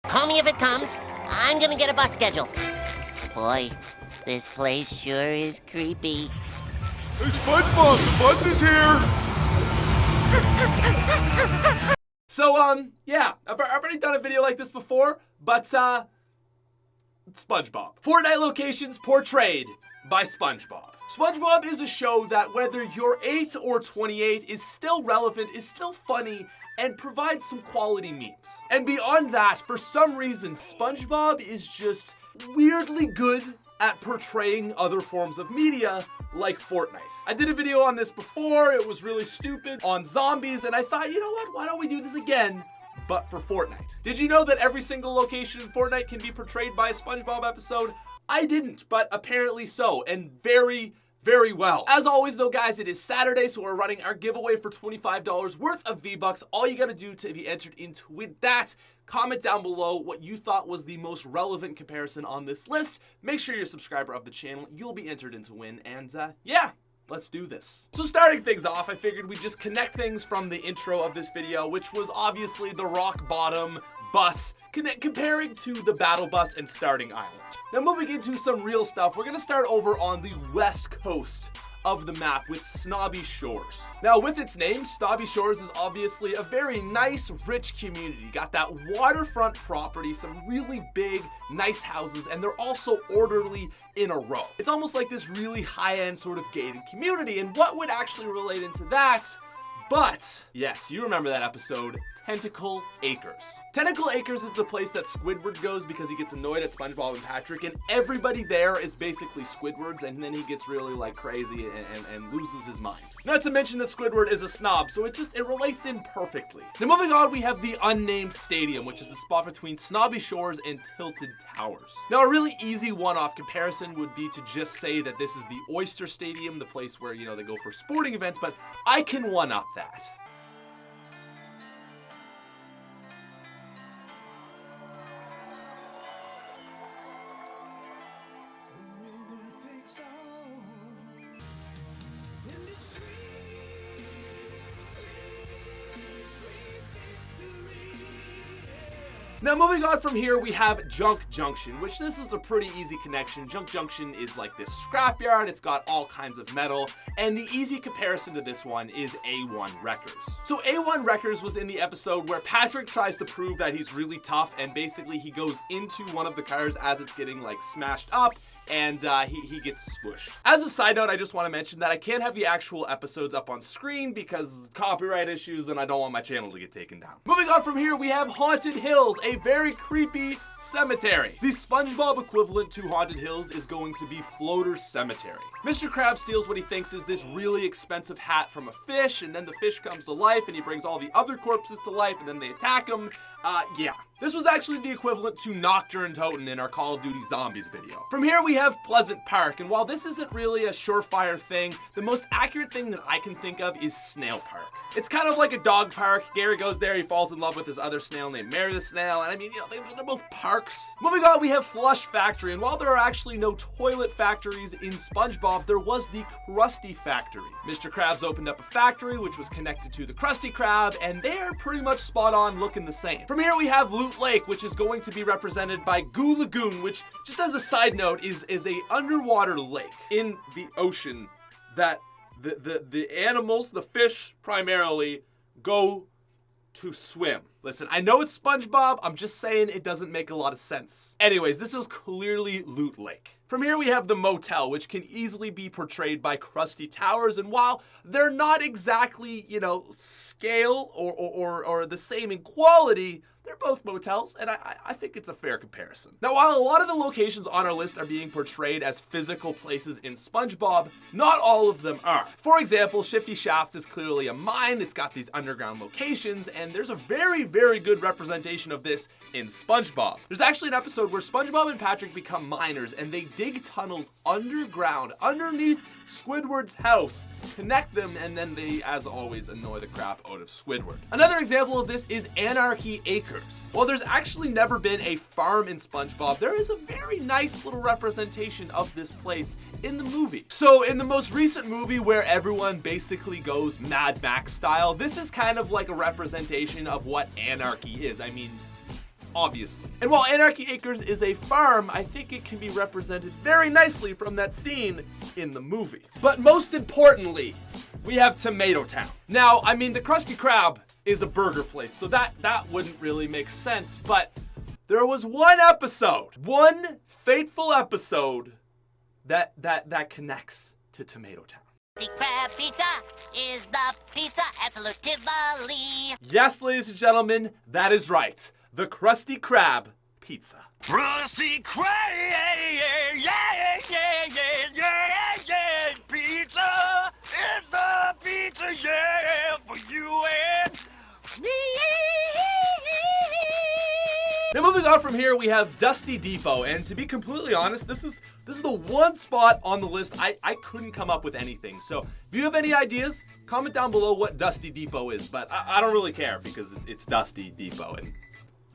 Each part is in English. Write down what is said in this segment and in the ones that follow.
Call me if it comes. I'm gonna get a bus schedule. Boy, this place sure is creepy. Hey, SpongeBob, the bus is here! So, yeah, I've already done a video like this before, but, SpongeBob. Fortnite locations portrayed by SpongeBob. SpongeBob is a show that, whether you're 8 or 28, is still relevant, is still funny, and provides some quality memes. And beyond that, for some reason, SpongeBob is just weirdly good at portraying other forms of media like Fortnite. I did a video on this before, it was really stupid, on zombies, and I thought, you know what, why don't we do this again, but for Fortnite. Did you know that every single location in Fortnite can be portrayed by a SpongeBob episode? I didn't, but apparently so, and very well. As always though, guys, it is Saturday, so we're running our giveaway for $25 worth of V-Bucks. All you gotta do to be entered into with that, comment down below what you thought was the most relevant comparison on this list. Make sure you're a subscriber of the channel. You'll be entered in to win, and yeah, let's do this. So starting things off, I figured we'd just connect things from the intro of this video, which was obviously the rock bottom bus, comparing to the battle bus and starting island. Now moving into some real stuff, we're gonna start over on the west coast of the map with Snobby Shores. Now with its name, Snobby Shores is obviously a very nice, rich community. Got that waterfront property, some really big, nice houses, and they're also orderly in a row. It's almost like this really high-end sort of gated community, and what would actually relate into that? But, yes, you remember that episode, Tentacle Acres. Tentacle Acres is the place that Squidward goes because he gets annoyed at SpongeBob and Patrick, and everybody there is basically Squidwards, and then he gets really like crazy and loses his mind. Not to mention that Squidward is a snob, so it relates in perfectly. Now moving on, we have the unnamed stadium, which is the spot between Snobby Shores and Tilted Towers. Now a really easy one-off comparison would be to just say that this is the Oyster Stadium, the place where, you know, they go for sporting events, but I can one-up that. Now moving on from here, we have Junk Junction, which this is a pretty easy connection. Junk Junction is like this scrapyard, it's got all kinds of metal, and the easy comparison to this one is A1 Wreckers. So A1 Wreckers was in the episode where Patrick tries to prove that he's really tough, and basically he goes into one of the cars as it's getting like smashed up, and he gets squished. As a side note, I just want to mention that I can't have the actual episodes up on screen because copyright issues, and I don't want my channel to get taken down. Moving on from here, we have Haunted Hills, a very creepy cemetery. The SpongeBob equivalent to Haunted Hills is going to be Floater's Cemetery. Mr. Krabs steals what he thinks is this really expensive hat from a fish, and then the fish comes to life, and he brings all the other corpses to life, and then they attack him. Yeah. This was actually the equivalent to Nocturne Toten in our Call of Duty Zombies video. From here we have Pleasant Park, and while this isn't really a surefire thing, the most accurate thing that I can think of is Snail Park. It's kind of like a dog park. Gary goes there, he falls in love with this other snail named Mary the Snail, and I mean, you know, they're both parks. Moving on, we have Flush Factory, and while there are actually no toilet factories in SpongeBob, there was the Krusty Factory. Mr. Krabs opened up a factory which was connected to the Krusty Krab, and they're pretty much spot on, looking the same. From here we have Loot Lake, which is going to be represented by Goo Lagoon, which, just as a side note, is a underwater lake in the ocean that the animals, the fish primarily, go to swim. Listen, I know it's SpongeBob, I'm just saying it doesn't make a lot of sense. Anyways, this is clearly Loot Lake. From here we have the motel, which can easily be portrayed by Krusty Towers, and while they're not exactly, you know, scale or the same in quality, they're both motels, and I think it's a fair comparison. Now, while a lot of the locations on our list are being portrayed as physical places in SpongeBob, not all of them are. For example, Shifty Shafts is clearly a mine, it's got these underground locations, and there's a very good representation of this in SpongeBob. There's actually an episode where SpongeBob and Patrick become miners, and they dig tunnels underground, underneath Squidward's house, connect them, and then they, as always, annoy the crap out of Squidward. Another example of this is Anarchy Acres. While there's actually never been a farm in SpongeBob, there is a very nice little representation of this place in the movie. So in the most recent movie where everyone basically goes Mad Max style, this is kind of like a representation of what anarchy is. I mean, obviously. And while Anarchy Acres is a farm, I think it can be represented very nicely from that scene in the movie. But most importantly, we have Tomato Town. Now, I mean, the Krusty Krab is a burger place, so that wouldn't really make sense, but there was one episode, one fateful episode that connects to Tomato Town. The crab pizza is the pizza absolutely. Yes, ladies and gentlemen, that is right. The Krusty Krab pizza. Krusty Krab, yeah. Pizza is the pizza, yeah, for you and me. Now moving on from here, we have Dusty Depot, and to be completely honest, this is the one spot on the list I couldn't come up with anything. So if you have any ideas, comment down below what Dusty Depot is, but I don't really care because it's Dusty Depot, and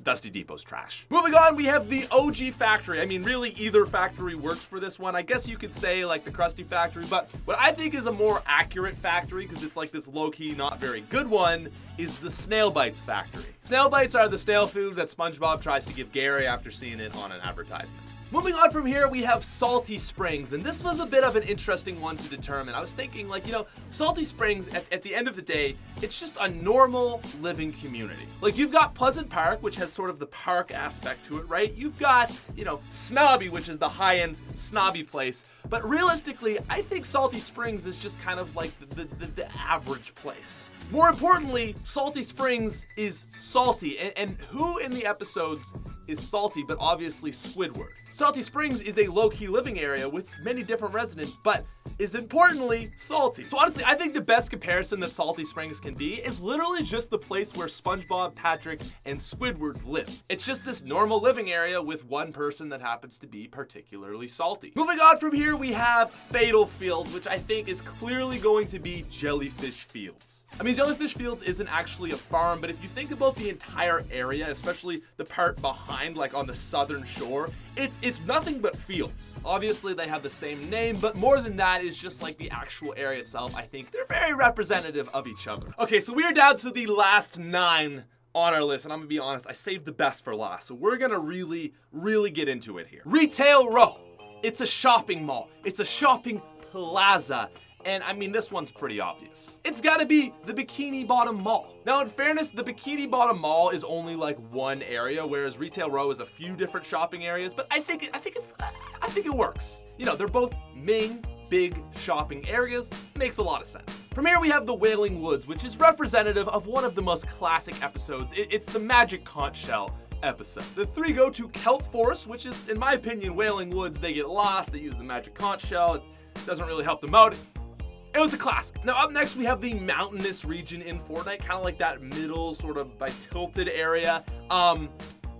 Dusty Depot's trash. Moving on, we have the OG factory. I mean, really, either factory works for this one. I guess you could say like the Krusty factory, but what I think is a more accurate factory, because it's like this low-key, not very good one, is the Snail Bites factory. Snail Bites are the snail food that SpongeBob tries to give Gary after seeing it on an advertisement. Moving on from here, we have Salty Springs, and this was a bit of an interesting one to determine. I was thinking, like, you know, Salty Springs, at the end of the day, it's just a normal living community. Like, you've got Pleasant Park, which has sort of the park aspect to it, right? You've got, you know, Snobby, which is the high-end snobby place. But realistically, I think Salty Springs is just kind of like the average place. More importantly, Salty Springs is salty, and who in the episodes is salty but obviously Squidward? Salty Springs is a low-key living area with many different residents, but is importantly salty. So honestly, I think the best comparison that Salty Springs can be is literally just the place where SpongeBob, Patrick, and Squidward live. It's just this normal living area with one person that happens to be particularly salty. Moving on from here, we have Fatal Fields, which I think is clearly going to be Jellyfish Fields. I mean, Jellyfish Fields isn't actually a farm, but if you think about the entire area, especially the part behind, like on the southern shore, it's nothing but fields. Obviously, they have the same name, but more than that is just like the actual area itself. I think they're very representative of each other. Okay, so we are down to the last 9 on our list, and I'm gonna be honest, I saved the best for last, so we're gonna really get into it here. Retail Row. It's a shopping mall. It's a shopping plaza. And I mean, this one's pretty obvious. It's gotta be the Bikini Bottom Mall. Now, in fairness, the Bikini Bottom Mall is only like one area, whereas Retail Row is a few different shopping areas, but I think it works. You know, they're both main, big shopping areas. Makes a lot of sense. From here, we have the Wailing Woods, which is representative of one of the most classic episodes. It's the Magic Conch Shell episode. The 3 go to Kelp Forest, which is, in my opinion, Wailing Woods. They get lost, they use the Magic Conch Shell. It doesn't really help them out. It was a classic. Now up next we have the mountainous region in Fortnite, kind of like that middle sort of by tilted area.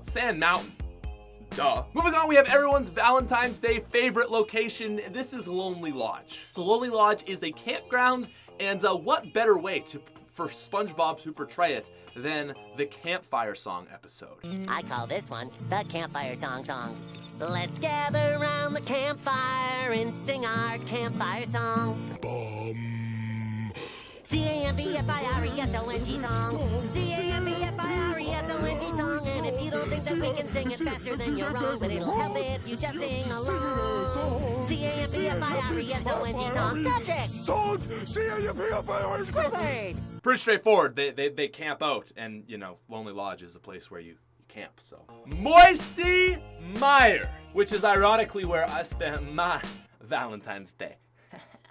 Sand Mountain. Duh. Moving on, we have everyone's Valentine's Day favorite location. This is Lonely Lodge. So Lonely Lodge is a campground, and what better way for SpongeBob to portray it than the campfire song episode? I call this one the campfire song. Let's gather around the campfire and sing our campfire song. C-A-M-P-F-I-R-E-S-O-N-G song. C-A-M-P-F-I-R-E-S-O-N-G song. And if you don't think that we can sing it faster, then you're wrong. But it'll help if you just sing along. C-A-M-P-F-I-R-E-S-O-N-G song. Patrick! Song! C-A-M-P-F-I-R-E-S-O-N-G. Squidward! Pretty straightforward. They camp out, and you know, Lonely Lodge is a place where you camp, so. Moisty Mire, which is ironically where I spent my Valentine's Day.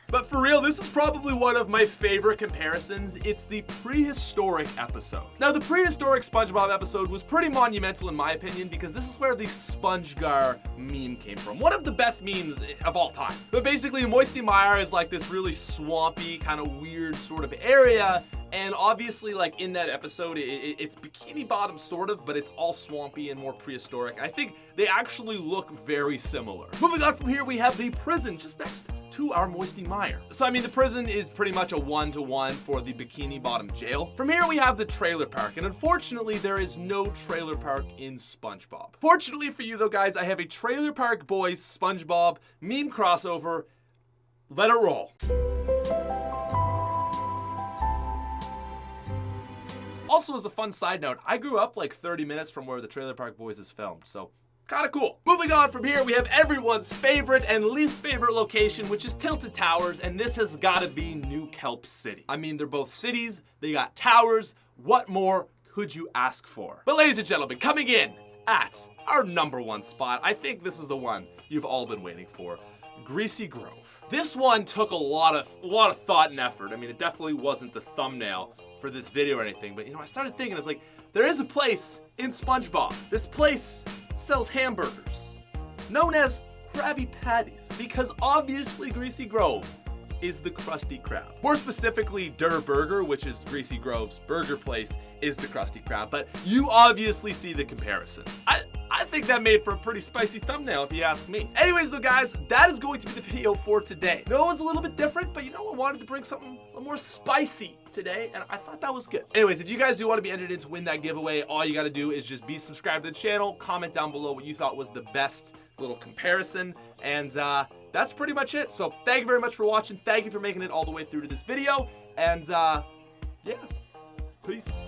But for real, this is probably one of my favorite comparisons. It's the prehistoric episode. Now, the prehistoric SpongeBob episode was pretty monumental in my opinion because this is where the SpongeGar meme came from. One of the best memes of all time. But basically, Moisty Mire is like this really swampy, kind of weird sort of area. And obviously, like in that episode, it's Bikini Bottom sort of, but it's all swampy and more prehistoric. And I think they actually look very similar. Moving on from here, we have the prison just next to our Moisty Mire. So I mean, the prison is pretty much a one-to-one for the Bikini Bottom jail. From here, we have the trailer park. And unfortunately, there is no trailer park in SpongeBob. Fortunately for you though, guys, I have a Trailer Park Boys SpongeBob meme crossover. Let it roll. Also, as a fun side note, I grew up like 30 minutes from where the Trailer Park Boys is filmed, so kind of cool. Moving on from here, we have everyone's favorite and least favorite location, which is Tilted Towers, and this has got to be New Kelp City. I mean, they're both cities, they got towers. What more could you ask for? But ladies and gentlemen, coming in at our #1 spot, I think this is the one you've all been waiting for, Greasy Grove. This one took a lot of thought and effort. I mean, it definitely wasn't the thumbnail for this video or anything, but you know, I started thinking, it's like, there is a place in Spongebob. This place sells hamburgers known as Krabby Patties, because obviously Greasy Grove is the Krusty Krab. More specifically, Der Burger, which is Greasy Grove's burger place, is the Krusty Krab, but you obviously see the comparison. I think that made for a pretty spicy thumbnail if you ask me. Anyways though guys, that is going to be the video for today. No, it was a little bit different, but you know, I wanted to bring something a little more spicy today, and I thought that was good. Anyways, if you guys do want to be entered in to win that giveaway, all you gotta do is just be subscribed to the channel, comment down below what you thought was the best little comparison, and that's pretty much it. So thank you very much for watching. Thank you for making it all the way through to this video, and yeah, peace.